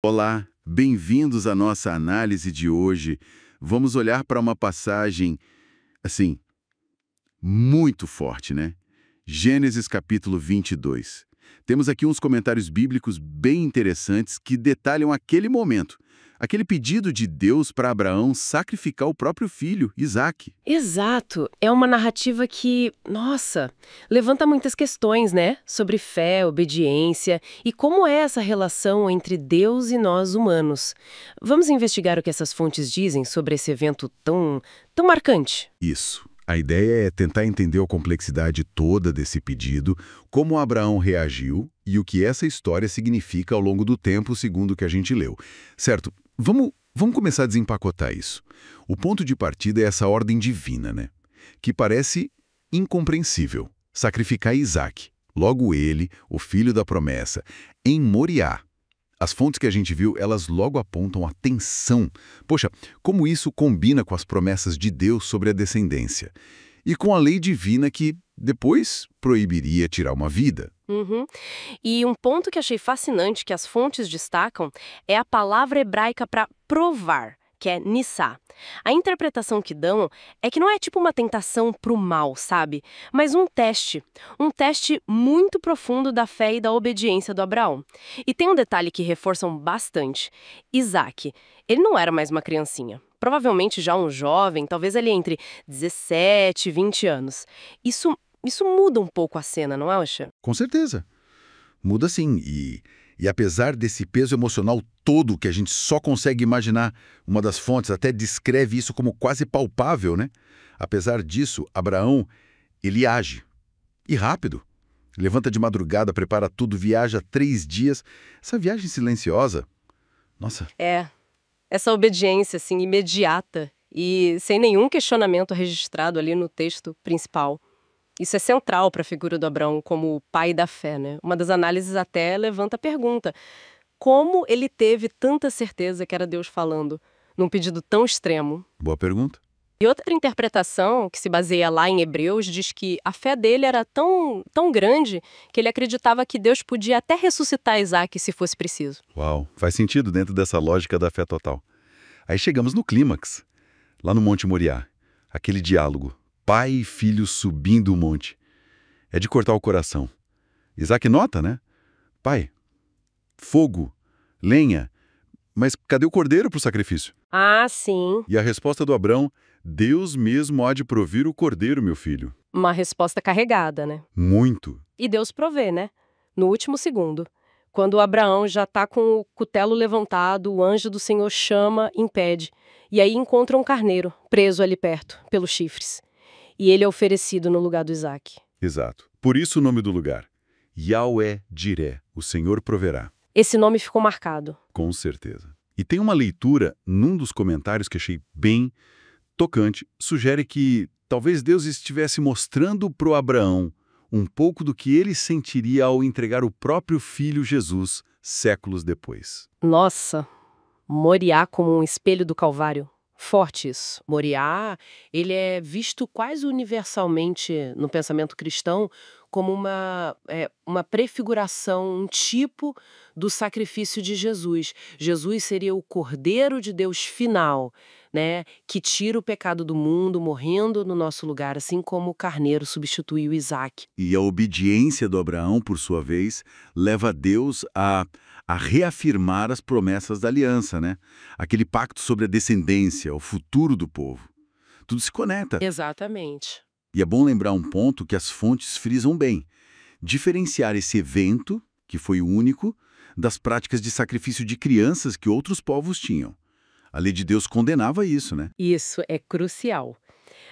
Olá, bem-vindos à nossa análise de hoje. Vamos olhar para uma passagem, assim, muito forte, né? Gênesis capítulo 22. Temos aqui uns comentários bíblicos bem interessantes que detalham aquele momento, aquele pedido de Deus para Abraão sacrificar o próprio filho, Isaque. Exato. É uma narrativa que, nossa, levanta muitas questões, né? Sobre fé, obediência e como é essa relação entre Deus e nós humanos. Vamos investigar o que essas fontes dizem sobre esse evento tão marcante. Isso. A ideia é tentar entender a complexidade toda desse pedido, como Abraão reagiu e o que essa história significa ao longo do tempo, segundo o que a gente leu. Certo? Vamos começar a desempacotar isso. O ponto de partida é essa ordem divina, né? Que parece incompreensível. Sacrificar Isaque, logo ele, o filho da promessa, em Moriá. As fontes que a gente viu, elas logo apontam a tensão. Poxa, como isso combina com as promessas de Deus sobre a descendência? E com a lei divina que, depois, proibiria tirar uma vida. Uhum. E um ponto que achei fascinante que as fontes destacam é a palavra hebraica para provar, que é nissá. A interpretação que dão é que não é tipo uma tentação pro mal, sabe? Mas um teste. Um teste muito profundo da fé e da obediência do Abraão. E tem um detalhe que reforçam bastante. Isaque, ele não era mais uma criancinha. Provavelmente já um jovem, talvez ali entre 17 e 20 anos. Isso muda um pouco a cena, não acha? Com certeza. Muda sim. E apesar desse peso emocional todo que a gente só consegue imaginar, uma das fontes até descreve isso como quase palpável, né? Apesar disso, Abraão, ele age. E rápido. Levanta de madrugada, prepara tudo, viaja 3 dias. Essa viagem silenciosa, nossa, Essa obediência, assim, imediata e sem nenhum questionamento registrado ali no texto principal. Isso é central para a figura do Abraão como o pai da fé, né? Uma das análises até levanta a pergunta: como ele teve tanta certeza que era Deus falando num pedido tão extremo? boa pergunta. E outra interpretação, que se baseia lá em Hebreus, diz que a fé dele era tão grande que ele acreditava que Deus podia até ressuscitar Isaac se fosse preciso. Uau, faz sentido dentro dessa lógica da fé total. Aí chegamos no clímax, lá no Monte Moriá. Aquele diálogo, pai e filho subindo o monte. É de cortar o coração. Isaac nota, né? Pai, fogo, lenha, mas cadê o cordeiro para o sacrifício? Ah, sim. E a resposta do Abrão, Deus mesmo há de provir o cordeiro, meu filho. Uma resposta carregada, né? Muito. E Deus provê, né? No último segundo. Quando Abraão já está com o cutelo levantado, o anjo do Senhor chama, impede. E aí encontra um carneiro, preso ali perto, pelos chifres. E ele é oferecido no lugar do Isaque. Exato. Por isso o nome do lugar. Yahweh Diré, o Senhor proverá. Esse nome ficou marcado. Com certeza. E tem uma leitura, num dos comentários que achei bem tocante, sugere que talvez Deus estivesse mostrando para o Abraão um pouco do que ele sentiria ao entregar o próprio filho Jesus séculos depois. Nossa, Moriá como um espelho do Calvário. Forte isso. Moriá, ele é visto quase universalmente no pensamento cristão como uma prefiguração, um tipo do sacrifício de Jesus. Jesus seria o Cordeiro de Deus final, né, que tira o pecado do mundo, morrendo no nosso lugar, assim como o carneiro substituiu Isaac. E a obediência do Abraão, por sua vez, leva Deus a reafirmar as promessas da aliança, né? Aquele pacto sobre a descendência, o futuro do povo. Tudo se conecta. Exatamente. E é bom lembrar um ponto que as fontes frisam bem. Diferenciar esse evento, que foi único, das práticas de sacrifício de crianças que outros povos tinham. A lei de Deus condenava isso, né? Isso é crucial.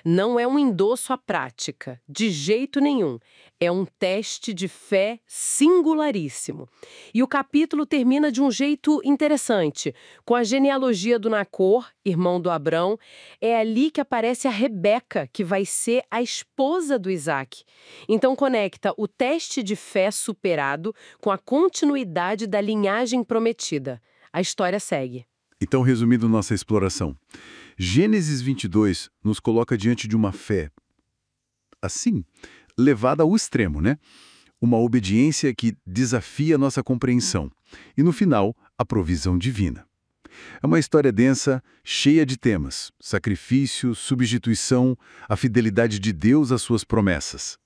Não é um endosso à prática, de jeito nenhum. É um teste de fé singularíssimo. E o capítulo termina de um jeito interessante, com a genealogia do Nacor, irmão do Abrão. É ali que aparece a Rebeca, que vai ser a esposa do Isaac. Então conecta o teste de fé superado com a continuidade da linhagem prometida. A história segue. Então, resumindo nossa exploração, Gênesis 22 nos coloca diante de uma fé, assim, levada ao extremo, né? uma obediência que desafia nossa compreensão. E no final, a provisão divina. É uma história densa, cheia de temas: sacrifício, substituição, a fidelidade de Deus às suas promessas.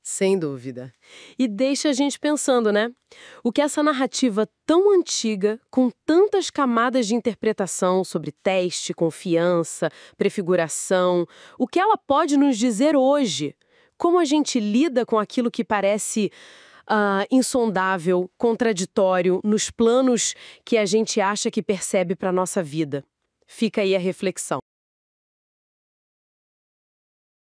Sem dúvida. E deixa a gente pensando, né? O que essa narrativa tão antiga, com tantas camadas de interpretação sobre teste, confiança, prefiguração, o que ela pode nos dizer hoje? Como a gente lida com aquilo que parece insondável, contraditório, nos planos que a gente acha que percebe para a nossa vida? Fica aí a reflexão.